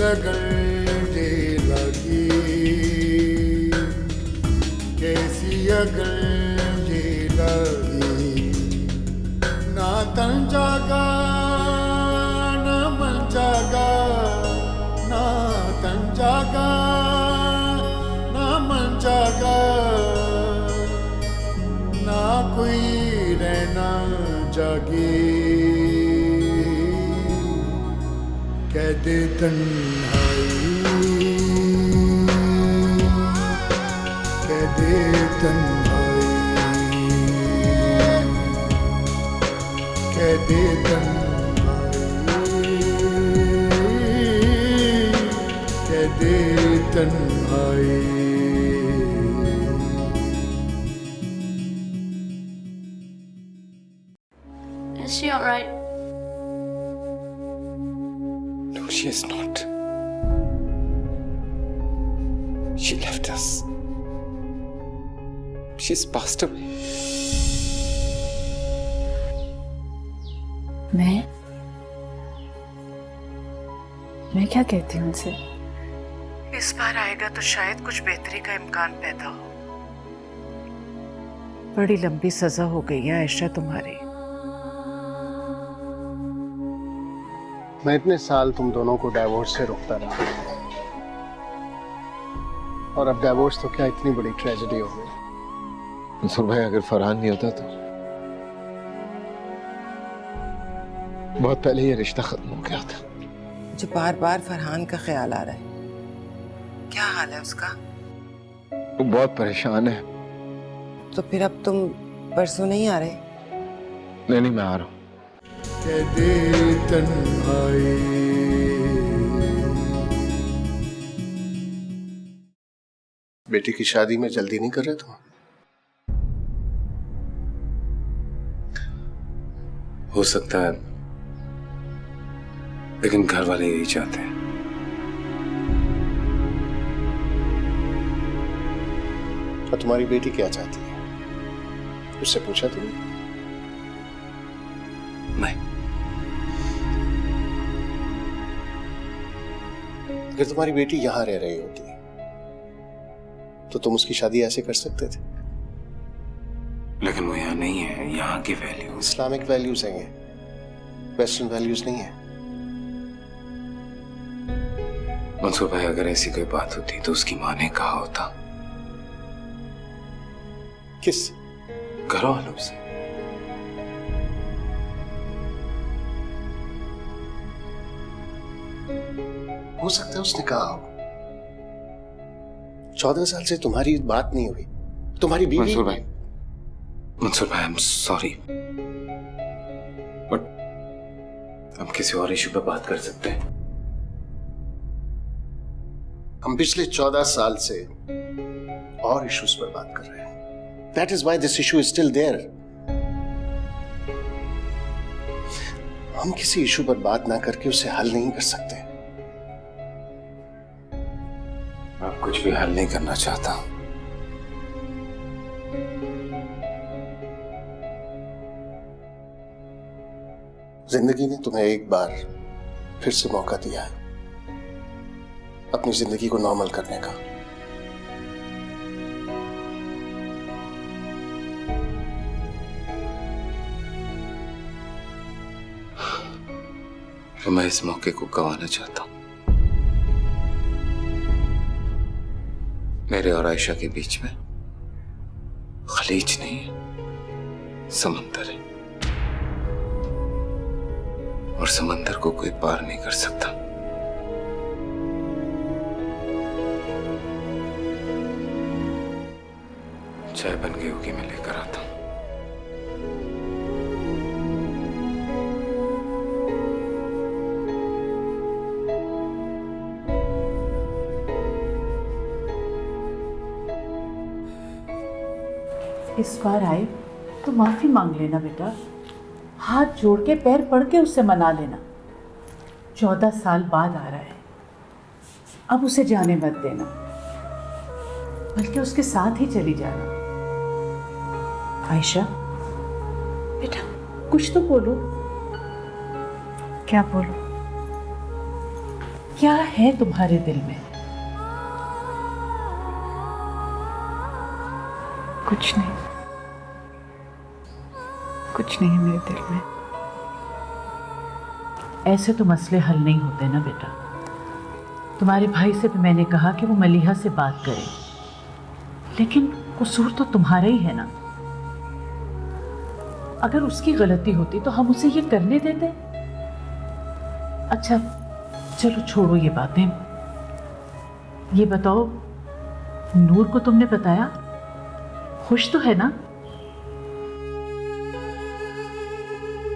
अगर जे लगी, कैसी अगर जे लगी, ना तन जागा ना मन जागा, ना तन जागा ना मन जागा, ना कोई रहना जागे, कह दे तन्हाई, कह दे तन्हाई, कह दे तन्हाई, कह दे तन्हाई। Is she alright? No, she is not. She left us. She's passed away. मैं क्या कहती हूँ उनसे? इस बार आएगा तो शायद कुछ बेहतरी का इम्कान पैदा हो। बड़ी लंबी सजा हो गई है आयशा तुम्हारी। मैं इतने साल तुम दोनों को डाइवोर्स से रोकता रहा, और अब डाइवोर्स तो क्या इतनी बड़ी ट्रेजेडी हो गई। मंसूर भाई, अगर फरहान नहीं होता तो बहुत पहले ये रिश्ता खत्म हो गया था। मुझे बार बार फरहान का ख्याल आ रहा है। क्या हाल है उसका? वो बहुत परेशान है। तो फिर अब तुम परसों नहीं आ रहे? नहीं, मैं आ रहा हूँ। कह दे तन्हाई, बेटी की शादी में जल्दी नहीं कर रहे तुम? हो सकता है, लेकिन घर वाले यही चाहते हैं। और तुम्हारी बेटी क्या चाहती है, उससे पूछा तुमने? नहीं। अगर तुम्हारी बेटी यहां रह रही होती तो तुम उसकी शादी ऐसे कर सकते थे। लेकिन वो यहाँ नहीं है। यहाँ की वैल्यू इस्लामिक वैल्यूज हैं ये, वेस्टर्न वैल्यूज नहीं है। मंसूर भाई, अगर ऐसी कोई बात होती तो उसकी माँ ने कहा होता। किस? घर वालों से। हो सकता है उसने कहा हो। 14 साल से तुम्हारी बात नहीं हुई। तुम्हारी बीवी। मंसूर भाई, आई एम सॉरी, बट हम किसी और इशू पे बात कर सकते हैं। हम पिछले 14 साल से और इश्यूज पर बात कर रहे हैं। That is why this issue is still there. हम किसी इशू पर बात ना करके उसे हल नहीं कर सकते। आप कुछ भी हल नहीं करना चाहता। जिंदगी ने तुम्हें एक बार फिर से मौका दिया है अपनी जिंदगी को नॉर्मल करने का। तो मैं इस मौके को गंवाना चाहता हूं। मेरे और आयशा के बीच में खलीज नहीं है, समंदर है, और समंदर को कोई पार नहीं कर सकता। चाय बन गई होगी, मैं लेकर आता हूं। इस बार आए तो माफी मांग लेना बेटा, हाथ जोड़ के पैर पड़ के उससे मना लेना। 14 साल बाद आ रहा है, अब उसे जाने मत देना, बल्कि उसके साथ ही चली जाना। आयशा बेटा, कुछ तो बोलो। क्या बोलूं? क्या है तुम्हारे दिल में? कुछ नहीं, कुछ नहीं है मेरे दिल में। ऐसे तो मसले हल नहीं होते ना बेटा। तुम्हारे भाई से भी मैंने कहा कि वो मलीहा से बात करे, लेकिन कसूर तो तुम्हारा ही है ना। अगर उसकी गलती होती तो हम उसे ये करने देते। अच्छा चलो छोड़ो ये बातें। ये बताओ, नूर को तुमने बताया? खुश तो है ना?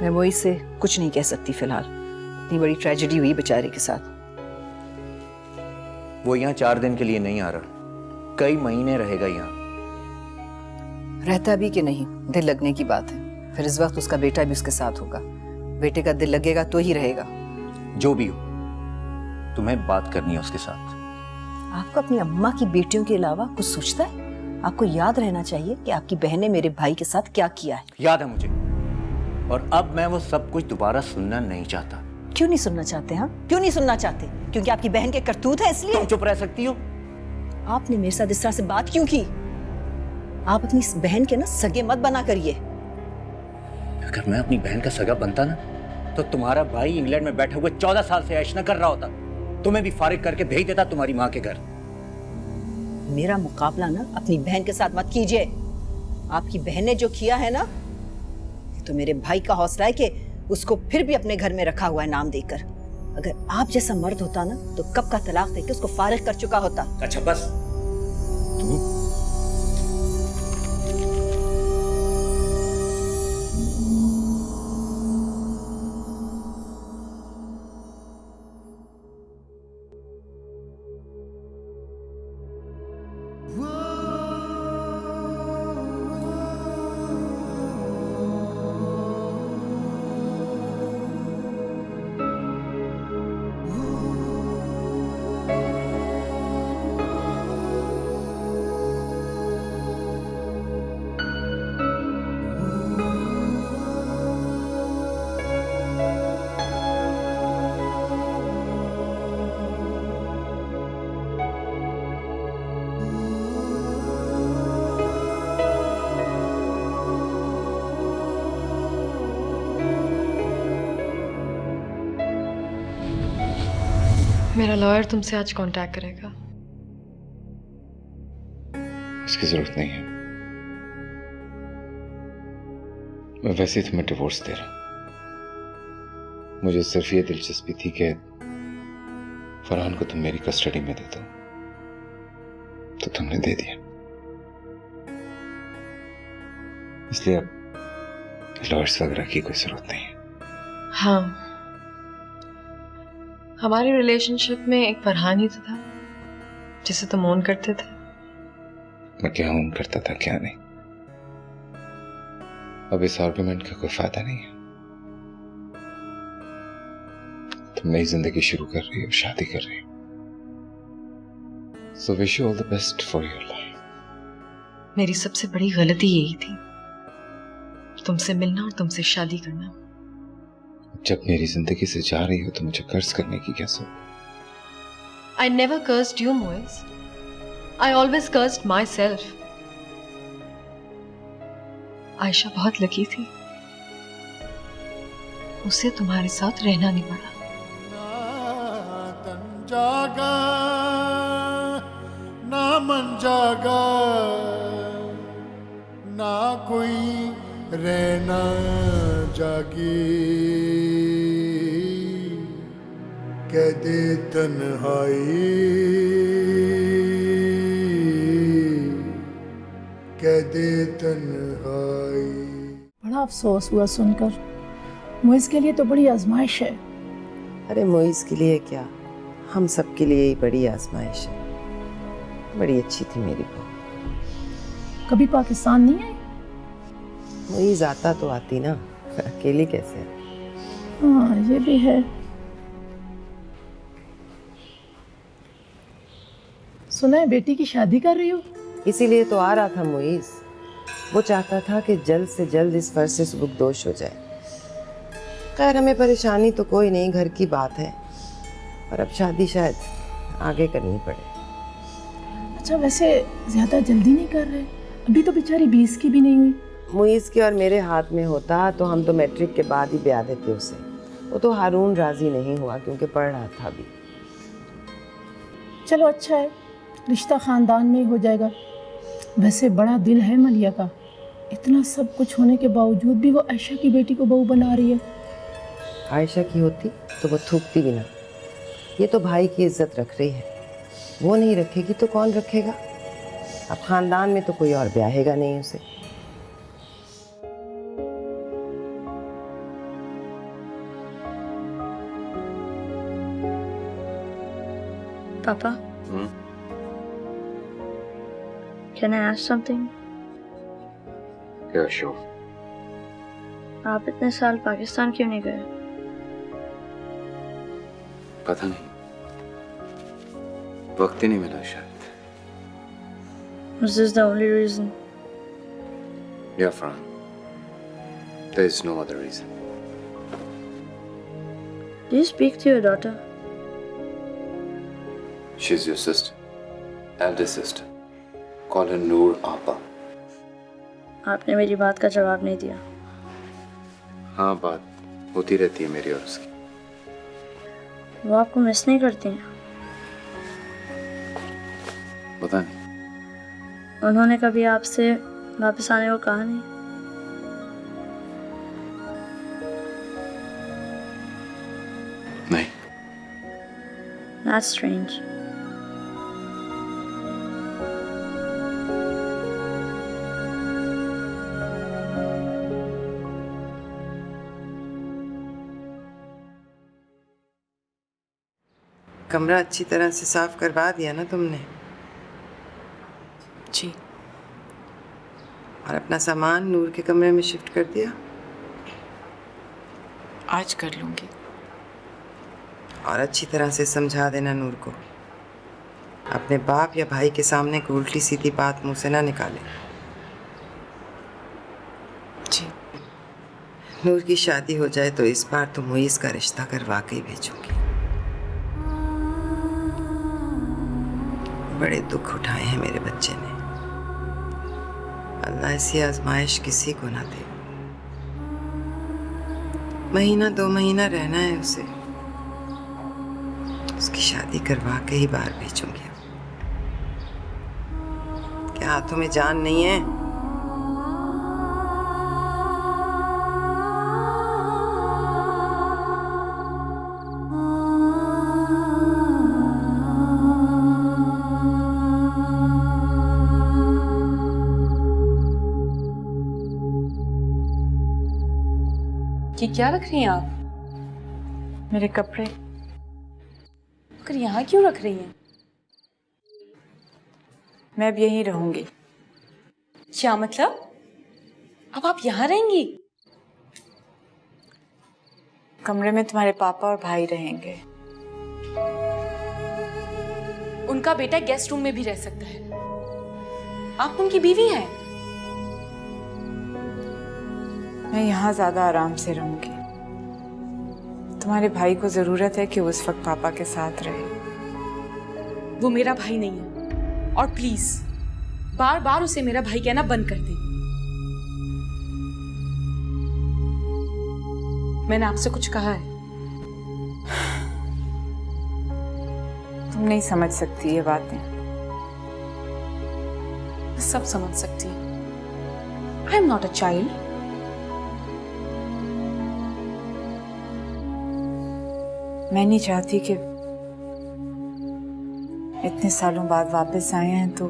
मैं वो इससे कुछ नहीं कह सकती फिलहाल। इतनी बड़ी ट्रेजेडी हुई बेचारे के साथ। वो यहाँ 4 दिन के लिए नहीं आ रहा, कई महीने रहेगा यहाँ। रहता भी कि नहीं, दिल लगने की बात है। फिर इस वक्त उसका बेटा भी उसके साथ होगा। बेटे का दिल लगेगा तो ही रहेगा। जो भी हो, तुम्हें बात करनी है उसके साथ। आपको अपनी अम्मा की बेटियों के अलावा कुछ सोचता है? आपको याद रहना चाहिए कि आपकी बहन ने मेरे भाई के साथ क्या किया है। याद है मुझे, और अब मैं वो सब कुछ दोबारा सुनना नहीं चाहता। क्यों नहीं सुनना चाहते? हाँ, क्यों नहीं सुनना चाहते? क्योंकि आपकी बहन के करतूत है इसलिए? तुम चुप रह सकती हो? आपने मेरे साथ इस तरह से बात क्यों की? आप अपनी इस बहन के ना सगे मत बना करिए। अगर मैं अपनी बहन का सगा बनता ना, तो तुम्हारा भाई इंग्लैंड में बैठे हुए 14 साल से ऐश न कर रहा होता। तुम्हें भी फारिग करके भेज देता तुम्हारी माँ के घर। मेरा मुकाबला ना अपनी बहन के साथ मत कीजिए। आपकी बहन ने जो किया है ना, तो मेरे भाई का हौसला है कि उसको फिर भी अपने घर में रखा हुआ है नाम देकर। अगर आप जैसा मर्द होता ना, तो कब का तलाक देके उसको फारिग कर चुका होता। अच्छा बस। तुम मेरा लॉयर तुमसे आज कांटेक्ट करेगा। उसकी जरूरत नहीं है, मैं वैसे ही तुम्हें डिवोर्स दे रहा हूं। मुझे सिर्फ ये दिलचस्पी थी कि फरहान को तुम मेरी कस्टडी में दे दो, तो तुमने दे दिया। इसलिए अब लॉयर्स वगैरह की कोई जरूरत नहीं है। हाँ, हमारे रिलेशनशिप में एक फरहान ही तो था जिसे तुम ओन करते थे। मैं क्या ओन करता था क्या नहीं, अब इस आर्गुमेंट का कोई फायदा नहीं है। तुम नई जिंदगी शुरू कर रही हो, शादी कर रही हो, so wish you all the best for your life. मेरी सबसे बड़ी गलती यही थी, तुमसे मिलना और तुमसे शादी करना। जब मेरी जिंदगी से जा रही हो तो मुझे कर्ज करने की क्या जरूरत? I never cursed you, Moiz. I always cursed myself. Ayesha बहुत लकी थी, उसे तुम्हारे साथ रहना नहीं पड़ा। ना तन जागा ना मन जागा, ना कोई रहना जागी, कह दे तन्हाई, कह दे तन्हाई। बड़ा अफसोस हुआ सुनकर। मुइज़ के लिए तो बड़ी आजमाइश है। अरे मुइज़ के लिए क्या, हम सब के लिए ही बड़ी आजमाइश है। बड़ी अच्छी थी मेरी बहू। कभी पाकिस्तान नहीं आई? मुइज़ आता तो आती ना, अकेली कैसे? हाँ ये भी है। सुना है बेटी की शादी कर रही हो? इसीलिए तो आ रहा था मुइज़। वो चाहता था कि जल्द से जल्द इस फर्ज से सुबुकदोश हो जाए। खैर हमें परेशानी तो कोई नहीं, घर की बात है। और अब शादी शायद आगे करनी पड़े। अच्छा वैसे ज़्यादा जल्दी नहीं कर रहे? अभी तो बेचारी 20 की भी नहीं हुई। मुईज़ के और मेरे हाथ में होता तो हम तो मैट्रिक के बाद ही ब्याह देते उसे। वो तो हारून राजी नहीं हुआ क्योंकि पढ़ रहा था अभी। चलो अच्छा है, रिश्ता ख़ानदान में ही हो जाएगा। वैसे बड़ा दिल है मलिया का, इतना सब कुछ होने के बावजूद भी वो आयशा की बेटी को बहू बना रही है। आयशा की होती तो वो थूकती भी ना। ये तो भाई की इज्जत रख रही है, वो नहीं रखेगी तो कौन रखेगा? अब खानदान में तो कोई और ब्याहेगा नहीं उसे। Papa? Can I ask something? Yeah, sure. आप इतने साल पाकिस्तान क्यों नहीं गए? पता नहीं, वक्त ही नहीं मिला शायद। Was this the only reason? Yeah, Fran. There is no other reason. Do you speak to your daughter? She's your sister, eldest sister. Call her Noor Appa. आपने मेरी बात का जवाब नहीं दिया। हाँ, बात होती रहती है मेरी और उसकी। वो आपको मिस नहीं करती हैं? पता नहीं। उन्होंने कभी आपसे वापस आने को कहा नहीं? नहीं। That's strange. कमरा अच्छी तरह से साफ करवा दिया ना तुमने? जी। और अपना सामान नूर के कमरे में शिफ्ट कर दिया? आज कर लूंगी। और अच्छी तरह से समझा देना नूर को, अपने बाप या भाई के सामने कोई उल्टी सीधी बात मुंह से ना निकाले। जी। नूर की शादी हो जाए तो इस बार तो मुईज़ का रिश्ता करवा के ही भेजूंगी। बड़े दुख उठाए हैं मेरे बच्चे ने, अल्लाह ऐसी आजमाइश किसी को ना दे। महीना 2 महीना रहना है उसे, उसकी शादी करवा के ही बाहर भेजूंगी। क्या हाथों में जान नहीं है? ये क्या रख रही हैं आप? मेरे कपड़े। मगर यहाँ क्यों रख रही हैं? मैं अब यहीं रहूंगी। क्या मतलब? अब आप यहाँ रहेंगी? कमरे में तुम्हारे पापा और भाई रहेंगे। उनका बेटा गेस्ट रूम में भी रह सकता है। आप उनकी बीवी हैं। मैं यहाँ ज्यादा आराम से रहूंगी। तुम्हारे भाई को जरूरत है कि उस वक्त पापा के साथ रहे। वो मेरा भाई नहीं है और प्लीज बार बार उसे मेरा भाई कहना बंद कर दे। मैंने आपसे कुछ कहा है? तुम नहीं समझ सकती ये बातें। सब समझ सकती है। I am not a child. मैं नहीं चाहती कि इतने सालों बाद वापस आए हैं तो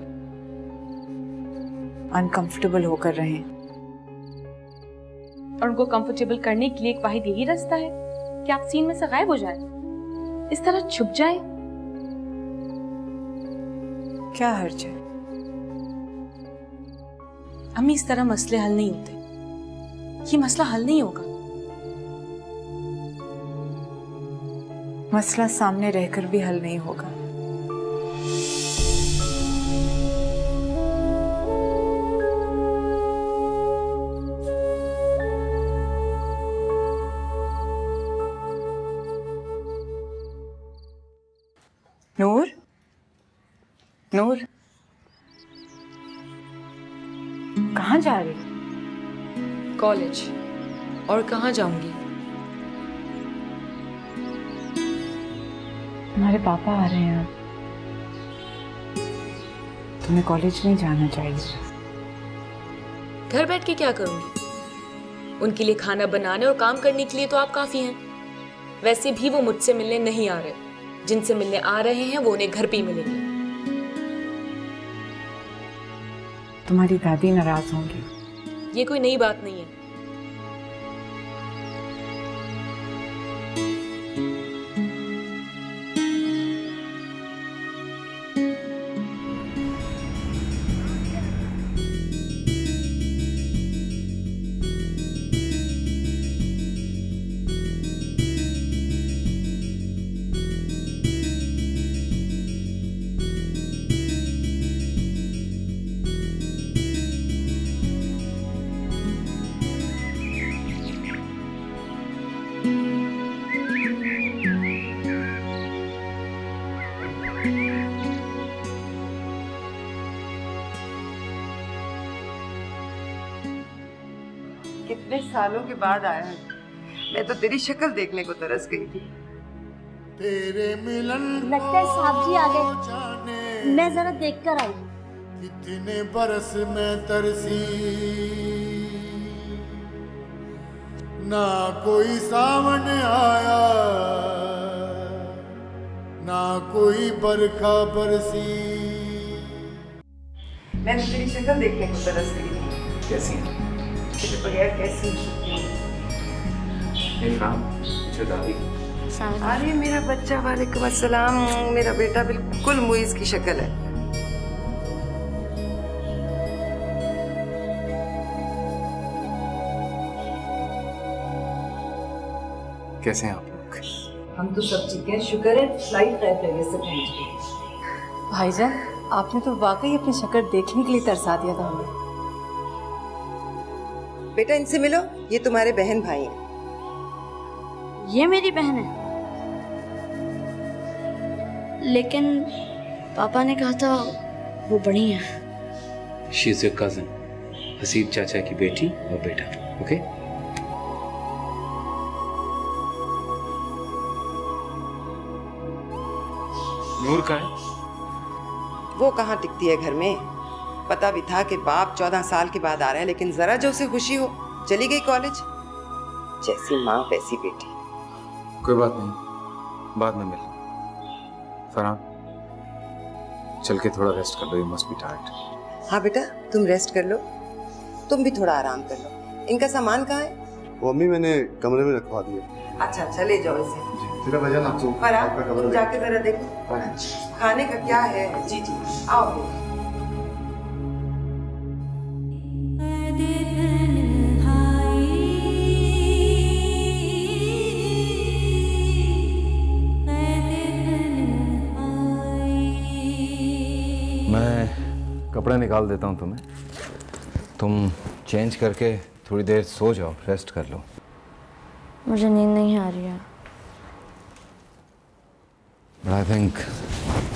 अनकंफर्टेबल होकर रहें। और उनको कंफर्टेबल करने के लिए एक वाहिद यही रास्ता है कि आप सीन में से गायब हो जाएं, इस तरह छुप जाएं। क्या हर्ज है? अम्मी, इस तरह मसले हल नहीं होते। ये मसला हल नहीं होगा। मसला सामने रहकर भी हल नहीं होगा। नूर, कहाँ जा रही? कॉलेज। और कहाँ जाऊंगी? तुम्हारे पापा आ रहे हैं अब। तुम्हें कॉलेज नहीं जाना चाहिए। घर बैठ के क्या करूंगी? उनके लिए खाना बनाने और काम करने के लिए तो आप काफी हैं। वैसे भी वो मुझसे मिलने नहीं आ रहे। जिनसे मिलने आ रहे हैं वो उन्हें घर पे ही मिलेंगे। तुम्हारी दादी नाराज होंगी। ये कोई नई बात नहीं है। कितने सालों के बाद आया है। मैं तो तेरी शक्ल देखने को तरस गई थी। तेरे मिलन लगता है साहब जी आ गए। मैं जरा देख कर आई। कितने बरस में तरसी, ना कोई सावन आया, ना कोई बरखा बरसी। मैं तो तेरी शक्ल देखने को तरस गई थी। कैसी हैं? तेरे बगैर कैसी हो सकती हूँ? इरफान, जो दादी। अरे मेरा बच्चा, वालेकुम अस्सलाम। मेरा बेटा बिल्कुल मुइज की शक्ल है। कैसे हैं आप लोग? हम तो सब ठीक है, शुक्र है फ्लाइट खैरियत से पहुंच गई। भाईजान, आपने तो वाकई अपनी शक्ल देखने के लिए तरसा दिया था हमें। बेटा इनसे मिलो, ये तुम्हारे बहन भाई हैं। ये मेरी बहन है, लेकिन पापा ने कहा था वो बड़ी है। She is your cousin, Haseeb चाचा की बेटी और बेटा। ओके? नूर का है? वो कहाँ टिकती है घर में। पता भी था कि बाप 14 साल के बाद आ रहा है, लेकिन जरा जो उसे खुशी हो, चली गई कॉलेज। जैसी माँ वैसी बेटी। कोई बात नहीं, बाद में मिल। फरहान, चल के थोड़ा रेस्ट कर लो। You must be tired. हाँ बेटा, तुम रेस्ट कर लो। तुम भी थोड़ा आराम कर लो। इनका सामान कहाँ है? वो अम्मी मैंने कमरे में रखवा दिया। अच्छा अच्छा, ले जाओ इसे। तेरा भजन आपको फरहान, तुम जाके जरा देखो खाने का क्या है। जी जी, आओ। मैं कपड़ा निकाल देता हूँ तुम्हें। तुम चेंज करके थोड़ी देर सो जाओ, रेस्ट कर लो। मुझे नींद नहीं आ रही है। बट आई थिंक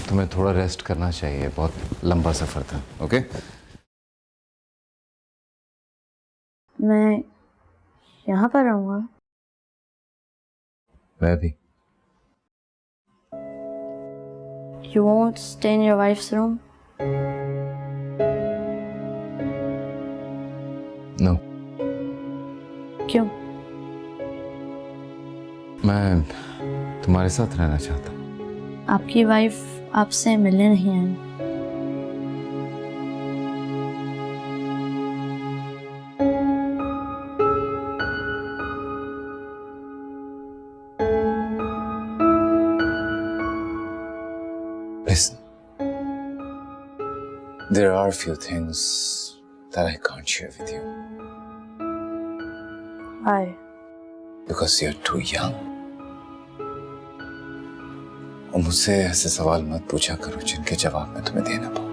तुम्हें थोड़ा रेस्ट करना चाहिए, बहुत लंबा सफर था। ओके? मैं यहाँ पर रहूँगा। मैं भी। You won't stay in your wife's room? No. क्यों? मैं तुम्हारे साथ रहना चाहता हूँ। आपकी वाइफ आपसे मिलने नहीं आई। Listen, there are a few things that I can't share with you. Why? Because you're too young. और मुझसे ऐसे सवाल मत पूछा करो जिनके जवाब मैं तुम्हें दे ना पाऊं।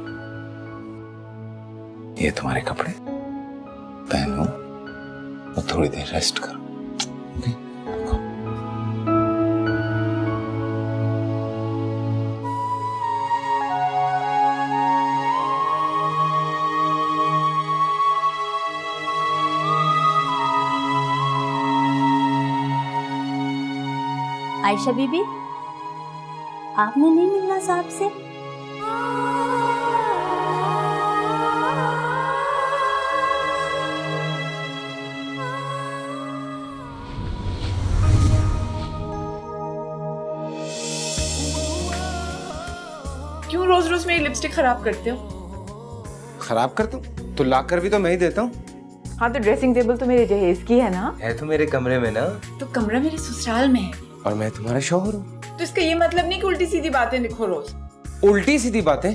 ये तुम्हारे कपड़े पहनो और थोड़ी देर रेस्ट करो। ओके? आयशा बीबी, आपने नहीं मिलना साहब से? क्यों रोज रोज मेरी लिपस्टिक खराब करते हो? खराब करता हूँ तो ला कर भी तो मैं ही देता हूँ। हाँ तो ड्रेसिंग टेबल तो मेरे जहेज की है ना। है तो मेरे कमरे में ना। तो कमरा मेरे ससुराल में है और मैं तुम्हारा शौहर हूँ। तो इसका ये मतलब नहीं कि उल्टी सीधी बातें लिखो रोज। उल्टी सीधी बातें?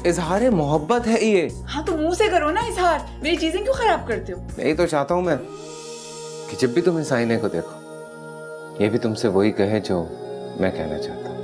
इजहार मोहब्बत है ये। हाँ तो मुंह से करो ना इजहार, मेरी चीजें क्यों खराब करते हो? नहीं तो चाहता हूँ मैं कि जब भी तुम इस आईने को देखो ये भी तुमसे वही कहे जो मैं कहना चाहता हूँ।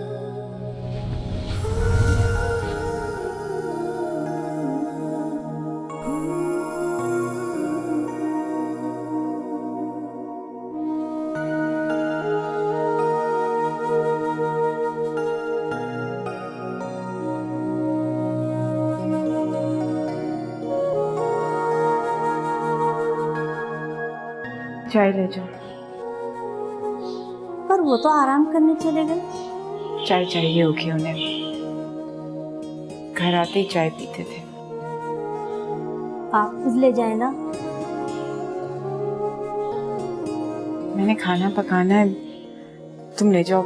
चाय ले जाओ। पर वो तो आराम करने चले गए। चाय चाहिए होगी उन्हें, घर आते ही चाय पीते थे। आप खुद ले जाए ना। मैंने खाना पकाना है, तुम ले जाओ।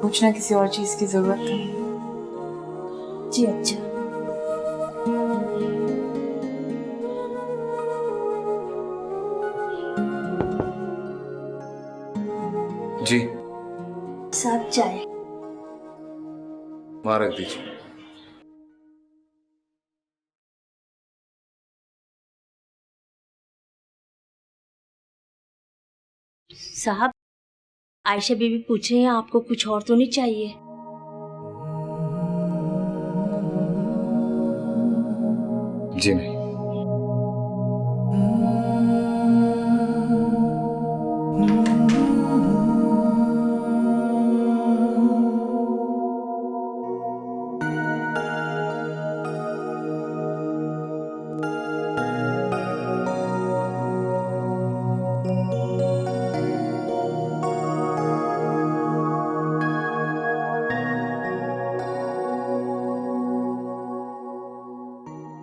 पूछना किसी और चीज की जरूरत है। जी अच्छा। जी साहब चाय। वहां रख दीजिए। साहब आयशा बीबी पूछ रही हैं आपको कुछ और तो नहीं चाहिए? जी नहीं।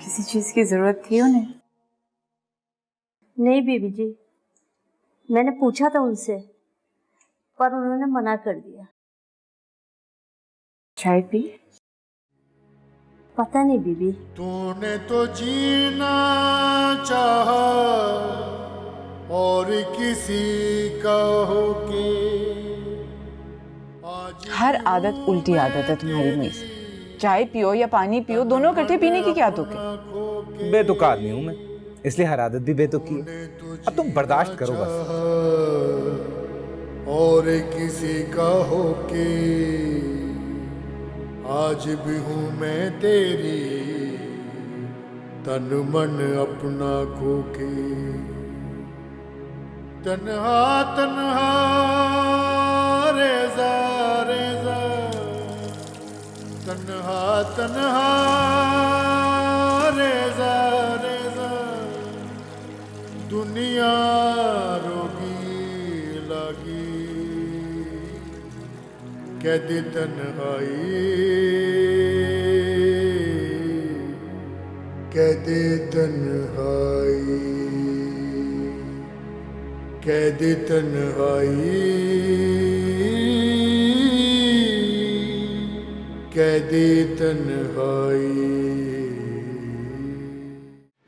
किसी चीज की जरूरत थी उन्हें? नहीं बीबी जी, मैंने पूछा था उनसे पर उन्होंने मना कर दिया। चाय पी? पता नहीं बीबी। तूने तो जीना चाहा और किसी का होके। हर आदत उल्टी आदत है तुम्हारी में। चाय पियो या पानी पियो, दोनों इकट्ठे पीने की क्या तुक है? बेतुका आदमी हूं मैं, इसलिए हर आदत भी बेतुकी है। अब तुम बर्दाश्त करो बस। और किसी का होके आज भी हूं मैं तेरी, तन मन अपना खोके। तन्हा तन्हा रेजा रेजा, तन्हा तन्हा रेजा रेजा, दुनिया रोगी लागी, कैदी तन्हाई, कैदी तन्हाई, कैदी तन्हाई, कैदी तन्हाई।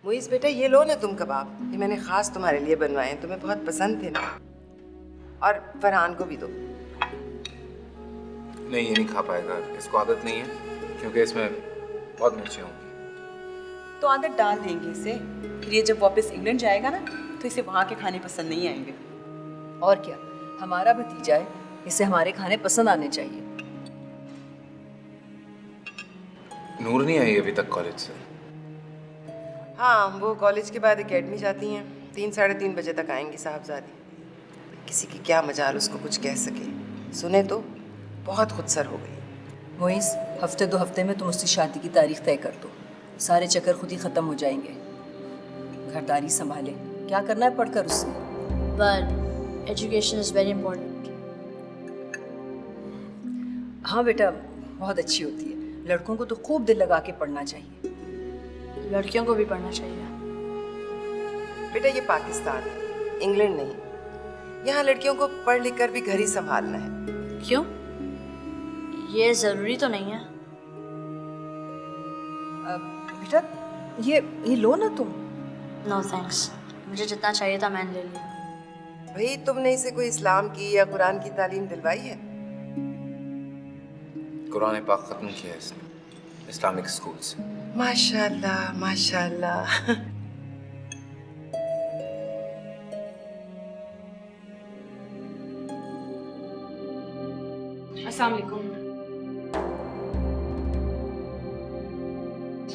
मुइज़ बेटा ये लो ना तुम कबाब, ये मैंने खास तुम्हारे लिए बनवाए हैं, तुम्हें बहुत पसंद थे ना। और फरहान को भी दो। नहीं ये नहीं खा पाएगा, इसको आदत नहीं है क्योंकि इसमें बहुत मिर्चें होंगी। तो आदत डाल देंगे इसे, फिर ये जब वापस इंग्लैंड जाएगा ना तो इसे वहाँ के खाने पसंद नहीं आएंगे। और क्या, हमारा भतीजा है, इसे हमारे खाने पसंद आने चाहिए। नूर नहीं आई अभी तक कॉलेज से? हाँ वो कॉलेज के बाद एकेडमी जाती हैं, 3 साढ़े 3 बजे तक आएंगी साहबजादी। किसी की क्या मजाल उसको कुछ कह सके, सुने तो बहुत खुदसर हो गई। मोइस, हफ्ते 2 हफ्ते में तुम उसकी शादी की तारीख तय कर दो, सारे चक्कर खुद ही ख़त्म हो जाएंगे। घरदारी संभाले, क्या करना है पढ़कर उससे। But education is very important. हाँ बेटा, बहुत अच्छी होती है। लड़कों को तो खूब दिल लगा के पढ़ना चाहिए। लड़कियों को भी पढ़ना चाहिए। बेटा ये पाकिस्तान है, इंग्लैंड नहीं। यहाँ लड़कियों को पढ़ लिख कर भी घर ही संभालना है। क्यों? ये जरूरी तो नहीं है। बेटा ये लो ना तुम। नो थैंक्स, मुझे जितना चाहिए था मैंने ले लिया। भाई तुमने इसे कोई इस्लाम की या कुरान की तालीम दिलवाई है? कुरान पाक खत्म किया है इसने इस्लामिक स्कूल से। माशाल्लाह माशाल्लाह। अस्सलाम वालेकुम।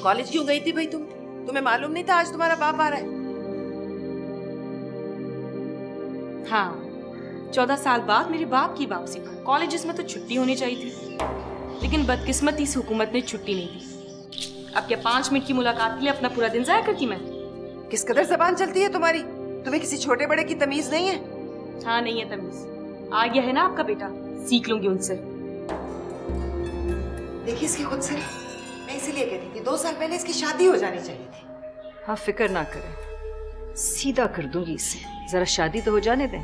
कॉलेज क्यों गई थी भाई तुम? तुम्हें मालूम नहीं था आज तुम्हारा बाप आ रहा है? हाँ, 14 साल बाद मेरे बाप की वापसी पर कॉलेजेस में तो छुट्टी होनी चाहिए थी, लेकिन बदकिस्मती से हुकूमत ने छुट्टी नहीं दी। अब क्या 5 मिनट की मुलाकात के लिए अपना पूरा दिन जाया करती मैं? किस कदर जबान चलती है तुम्हारी? तुम्हें किसी छोटे बड़े की तमीज नहीं है? हाँ नहीं है तमीज। आ गया है ना आपका बेटा, सीख लूंगी उनसे। देखिए इसकी खुद से, मैं इसीलिए कहती थी 2 साल पहले इसकी शादी हो जानी चाहिए थी। हाँ फिक्र ना करें, सीधा कर दूंगी इसे। जरा शादी तो हो जाने दें।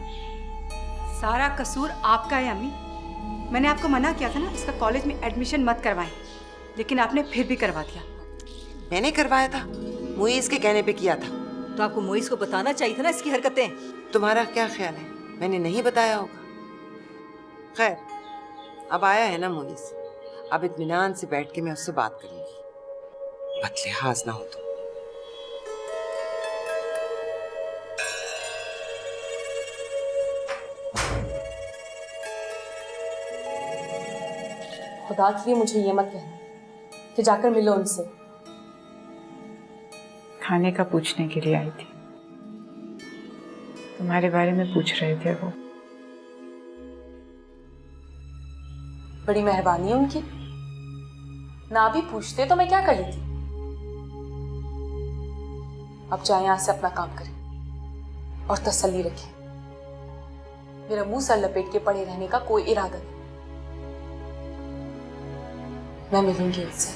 सारा कसूर आपका है अम्मी। मैंने आपको मना किया था ना इसका कॉलेज में एडमिशन मत करवाएं, लेकिन आपने फिर भी करवा दिया। मैंने करवाया था, मुईस के कहने पे किया था। तो आपको मुईस को बताना चाहिए था ना इसकी हरकतें। तुम्हारा क्या ख्याल है, मैंने नहीं बताया होगा? खैर अब आया है ना मुईस, अब इत्मीनान से बैठ के मैं उससे बात करूंगी। बदलिहाज ना हो तुम। खुदा के लिए मुझे ये मत कहना कि जाकर मिलो उनसे। खाने का पूछने के लिए आई थी, तुम्हारे बारे में पूछ रहे थे वो। बड़ी मेहरबानी है उनकी, ना भी पूछते तो मैं क्या कर लेती। अब जाए यहां से, अपना काम करें और तसल्ली रखें। मेरा मुंह सर लपेट के पड़े रहने का कोई इरादा नहीं। मैं मिलूंगी उससे,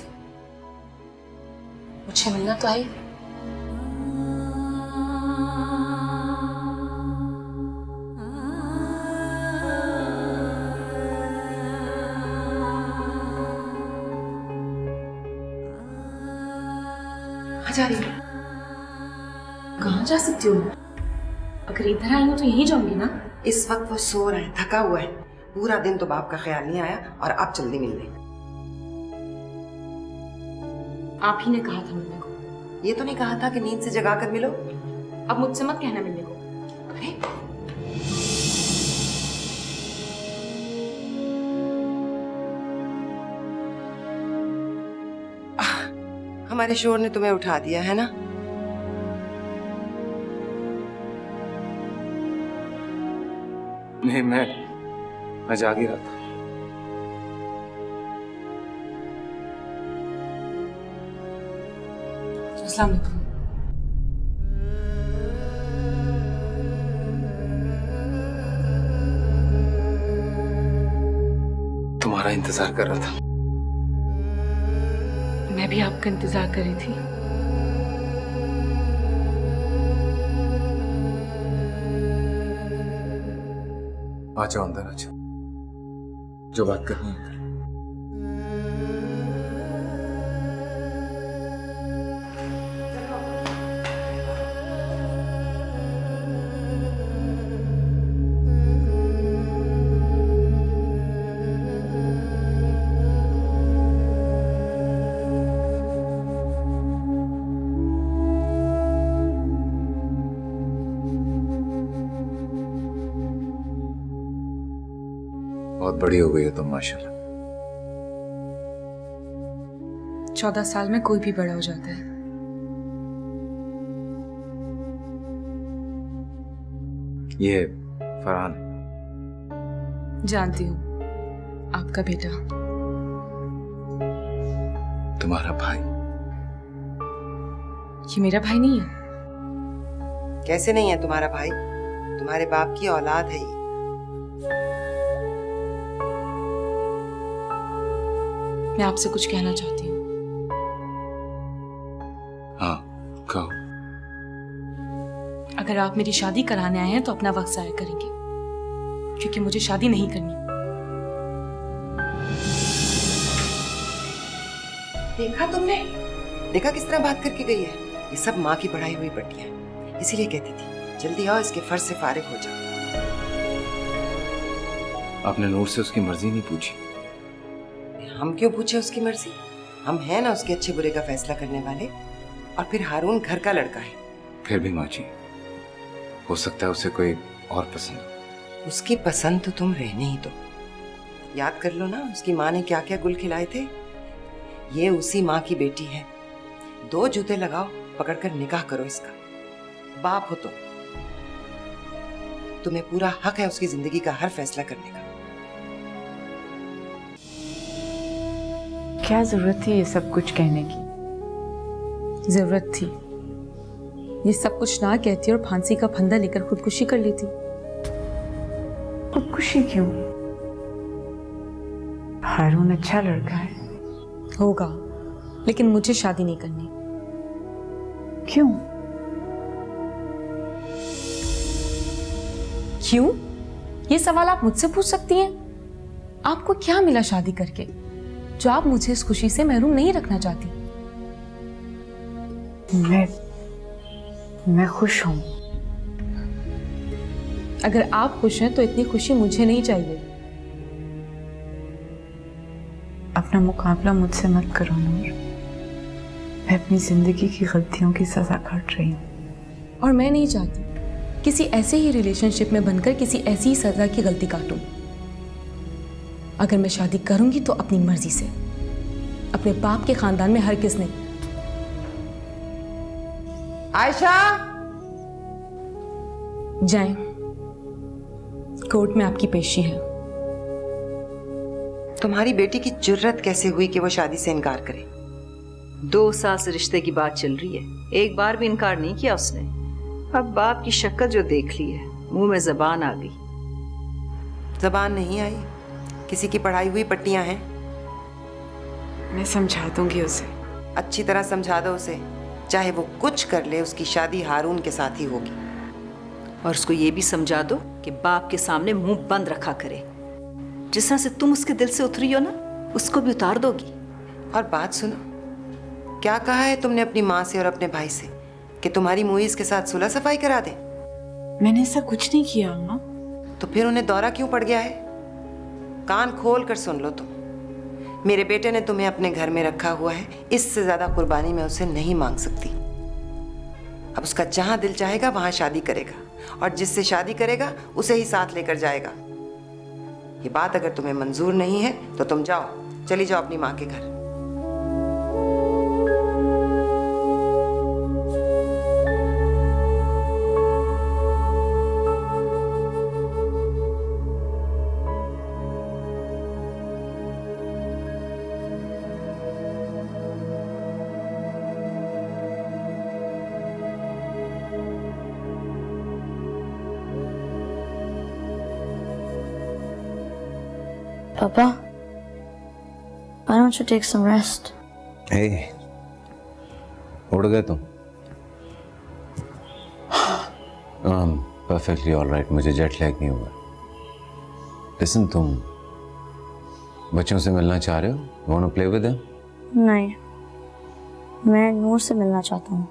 मुझे मिलना तो है। जा रही हूँ? कहाँ जा सकती हूँ? अगर इधर आई हूँ तो यहीं जाऊंगी ना। इस वक्त वो सो रहा है, थका हुआ है। पूरा दिन तो बाप का ख्याल नहीं आया और अब जल्दी मिलने। आप ही ने कहा था मिलने को। ये तो नहीं कहा था कि नींद से जगा कर मिलो? अब मुझसे मत कहना मिलने को। अरे हमारे शोर ने तुम्हें उठा दिया है ना? नहीं, मैं जाग ही रहा था। अस्सलाम वालेकुम। तुम्हारा इंतजार कर रहा था। मैं भी आपका इंतजार कर रही थी। आ जाओ अंदर, आ जाओ, जो बात करनी है। बहुत बड़ी हो गई है तुम माशाल्लाह। 14 साल में कोई भी बड़ा हो जाता है। ये फरहान है। जानती हूँ, आपका बेटा। तुम्हारा भाई। ये मेरा भाई नहीं है। कैसे नहीं है तुम्हारा भाई? तुम्हारे बाप की औलाद है ये। मैं आपसे कुछ कहना चाहती हूँ। हाँ, कहो। अगर आप मेरी शादी कराने आए हैं तो अपना वक्त जाया करेंगे, क्योंकि मुझे शादी नहीं करनी। देखा तुमने? देखा किस तरह बात करके गई है? ये सब माँ की पढ़ाई हुई पट्टियां हैं। इसीलिए कहती थी जल्दी आओ, इसके फर्ज से फारिग हो जाओ। आपने नूर से उसकी मर्जी नहीं पूछी? हम क्यों पूछे उसकी मर्जी? हम हैं ना उसके अच्छे बुरे का फैसला करने वाले। और फिर हारून घर का लड़का है। फिर भी माँ जी, हो सकता है उसे कोई और पसंद हो। उसकी पसंद तो तुम रहने ही दो। याद कर लो ना उसकी माँ ने क्या क्या गुल खिलाए थे। ये उसी माँ की बेटी है। 2 जूते लगाओ, पकड़कर निकाह करो इसका। बाप हो तुम्हें पूरा हक है उसकी जिंदगी का हर फैसला करने का। क्या जरूरत थी ये सब कुछ कहने की? जरूरत थी। ये सब कुछ ना कहती और फांसी का फंदा लेकर खुदकुशी कर लेती। खुदकुशी क्यों? हारून अच्छा लड़का है। होगा, लेकिन मुझे शादी नहीं करनी। क्यों? क्यों? ये सवाल आप मुझसे पूछ सकती हैं। आपको क्या मिला शादी करके जो आप मुझे इस खुशी से महरूम नहीं रखना चाहती? मैं खुश हूं। अगर आप खुश हैं तो इतनी खुशी मुझे नहीं चाहिए। अपना मुकाबला मुझसे मत करो नूर। मैं अपनी जिंदगी की गलतियों की सजा काट रही हूँ। और मैं नहीं चाहती किसी ऐसे ही रिलेशनशिप में बनकर किसी ऐसी ही सजा की गलती काटूं। अगर मैं शादी करूंगी तो अपनी मर्जी से, अपने बाप के खानदान में हरगिज़ नहीं। आयशा, जाएं, कोर्ट में आपकी पेशी है। तुम्हारी बेटी की जुर्रत कैसे हुई कि वो शादी से इनकार करे? 2 साल से रिश्ते की बात चल रही है, एक बार भी इनकार नहीं किया उसने। अब बाप की शक्ल जो देख ली है, मुंह में जबान आ गई। जबान नहीं आई, किसी की पढ़ाई हुई पट्टियां हैं। मैं समझा दूंगी उसे। अच्छी तरह समझा दो उसे। चाहे वो कुछ कर ले, उसकी शादी हारून के साथ ही होगी। और उसको ये भी समझा दो कि बाप के सामने मुंह बंद रखा करे। जिस तरह से तुम उसके दिल से उतरी हो ना, उसको भी उतार दोगी। और बात सुनो, क्या कहा है तुमने अपनी माँ से और अपने भाई से कि तुम्हारी मुईज के साथ सुलह सफाई करा दे? मैंने ऐसा कुछ नहीं किया अम्मा। तो फिर उन्हें दौरा क्यों पड़ गया है? कान खोल कर सुन लो तुम। मेरे बेटे ने तुम्हें अपने घर में रखा हुआ है, इससे ज्यादा कुर्बानी मैं उसे नहीं मांग सकती। अब उसका जहां दिल चाहेगा वहां शादी करेगा, और जिससे शादी करेगा उसे ही साथ लेकर जाएगा। ये बात अगर तुम्हें मंजूर नहीं है तो तुम जाओ, चली जाओ अपनी माँ के घर। Papa, why don't you take some rest? Hey, उड़ गए तुम? Perfectly all right, मुझे जेट लैग नहीं हुआ। Listen, तुम बच्चों से मिलना चाह रहे हो? You want to play with them? नहीं, मैं नूर से मिलना चाहता हूँ।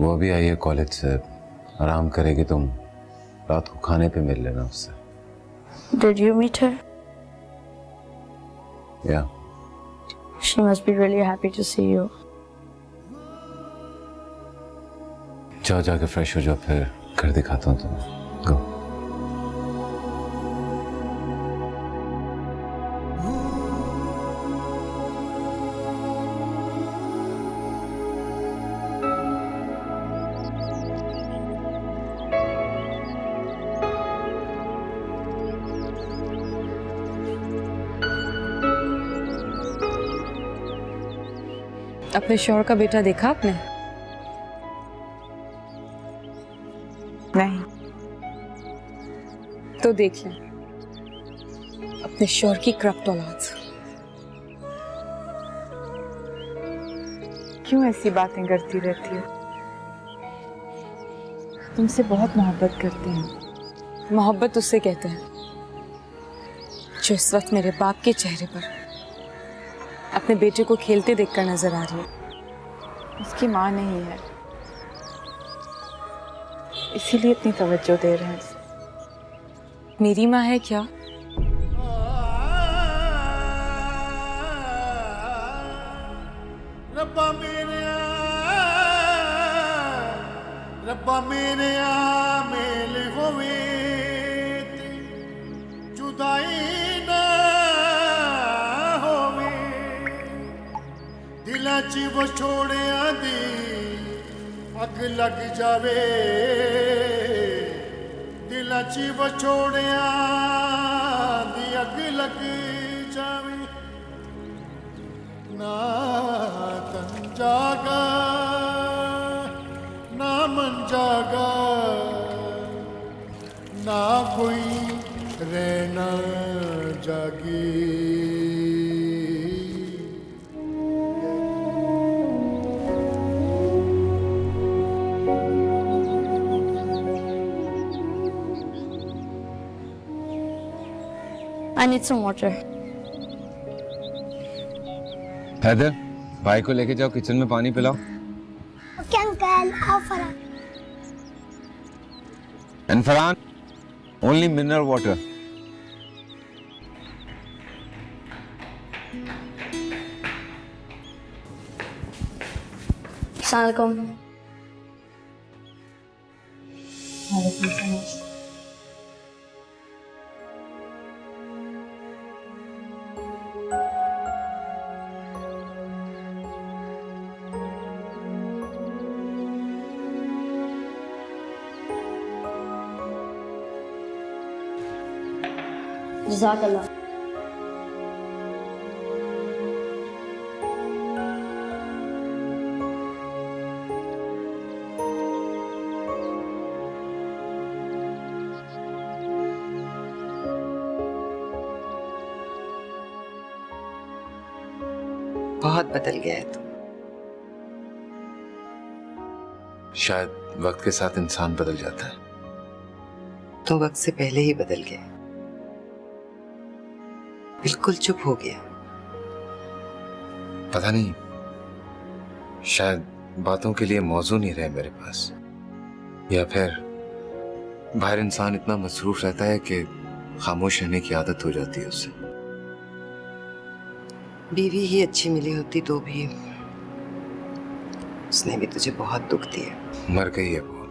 वो अभी आई है कॉलेज से, आराम करेगी। तुम रात को खाने पे मिल लेना उससे। Did you meet her? Yeah. She must be really happy to see you. जाओ, जाके फ्रेश हो जाओ, फिर घर दिखाता हूँ तुम्हें। गो। अपने शौहर का बेटा देखा आपने? नहीं। तो देख लें। अपने शोर की करप्ट औलाद। क्यों ऐसी बातें करती रहती हो? तुमसे बहुत मोहब्बत करते हैं। मोहब्बत उससे कहते हैं जो इस वक्त मेरे बाप के चेहरे पर अपने बेटे को खेलते देखकर नजर आ रही है। उसकी माँ नहीं है, इसीलिए इतनी तवज्जो दे रहे हैं। मेरी माँ है क्या? रब्बा मेरे मेल होवे ते जुदाई ना होवे, दिलां च वो छोड़िया दी अग लग जावे, दिलां च वो छोड़िया दी अग लग जावे। ना तन जागा ना मन जागा, ना कोई रहना जागी। I need some water. Haider, भाई को लेके जाओ, किचन में पानी पिलाओ। Okay, uncle. How far? And Farhan, only mineral water. Assalamualaikum. Jazakallah. बहुत बदल गया है तू। शायद वक्त के साथ इंसान बदल जाता है। तो वक्त से पहले ही बदल गया, बिल्कुल चुप हो गया। पता नहीं, शायद बातों के लिए मौजू नहीं रहे मेरे पास, या फिर बाहर इंसान इतना मसरूफ रहता है कि खामोश रहने की आदत हो जाती है उससे। बीवी ही अच्छी मिली होती तो भी उसने भी तुझे बहुत दुख दिया। मर गई है वो,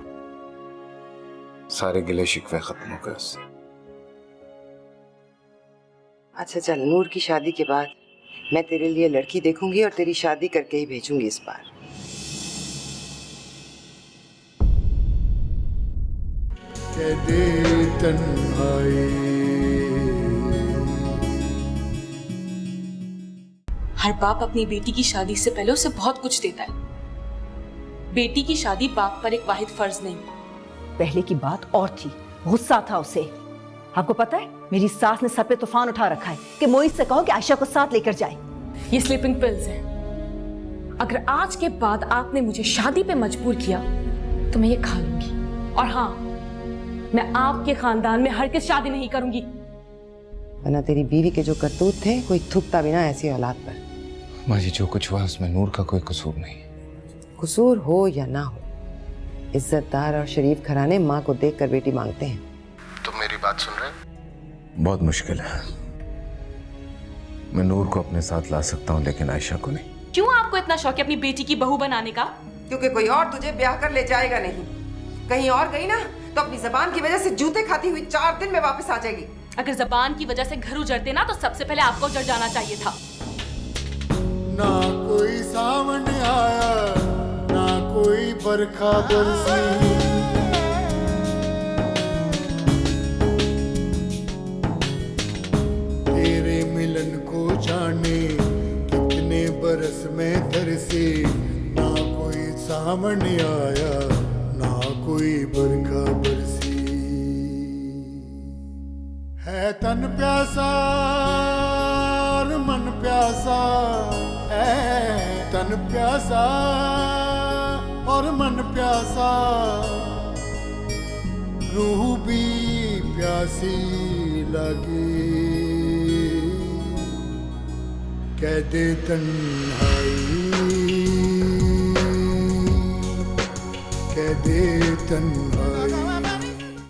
सारे गिले शिकवे खत्म हो गए उससे। अच्छा चल, नूर की शादी के बाद मैं तेरे लिए लड़की देखूंगी और तेरी शादी करके ही भेजूंगी इस बार। कैदे तन्हाई। हर बाप अपनी बेटी की शादी से पहले उसे बहुत कुछ देता है। बेटी की शादी बाप पर एक वाहिद फर्ज नहीं। पहले की बात और थी, गुस्सा था उसे। आपको पता है, मेरी सास ने सर पे तूफान उठा रखा है कि मोहित से कहो कि आयशा को साथ लेकर जाए। ये स्लीपिंग पिल्स हैं। अगर आज के बाद आपने मुझे शादी पे मजबूर किया तो मैं ये खा लूंगी। और हाँ, मैं आपके खानदान में हर किस शादी नहीं करूंगी। वरना तेरी बीवी के जो करतूत थे, कोई थूकता भी ना ऐसी औलाद पर। माँ जी, जो कुछ हुआ उसमें नूर का कोई कसूर नहीं। कसूर हो या ना हो, इज्जतदार और शरीफ घराने माँ को देखकर बेटी मांगते हैं। तुम मेरी बात सुन रहे? बहुत मुश्किल है। मैं नूर को अपने साथ ला सकता हूँ, लेकिन आयशा को नहीं। क्यों आपको इतना शौक है अपनी बेटी की बहू बनाने का? क्योंकि कोई और तुझे ब्याह कर ले जाएगा नहीं। कहीं और गई ना तो अपनी जबान की वजह से जूते खाती हुई 4 दिन में वापस आ जाएगी। अगर जबान की वजह से घर उजड़ते ना तो सबसे पहले आपको उजड़ जाना चाहिए था। ना कोई सावन आया, ना कोई बरखा बरसी, तेरे मिलन को जाने कितने बरस में तरसे। ना कोई सावन आया, ना कोई बरखा बरसी, है तन प्यासा प्यासा है तन प्यासा और मन प्यासा रूह भी प्यासी लगी कह दे तन्हाई कह दे तन्हाई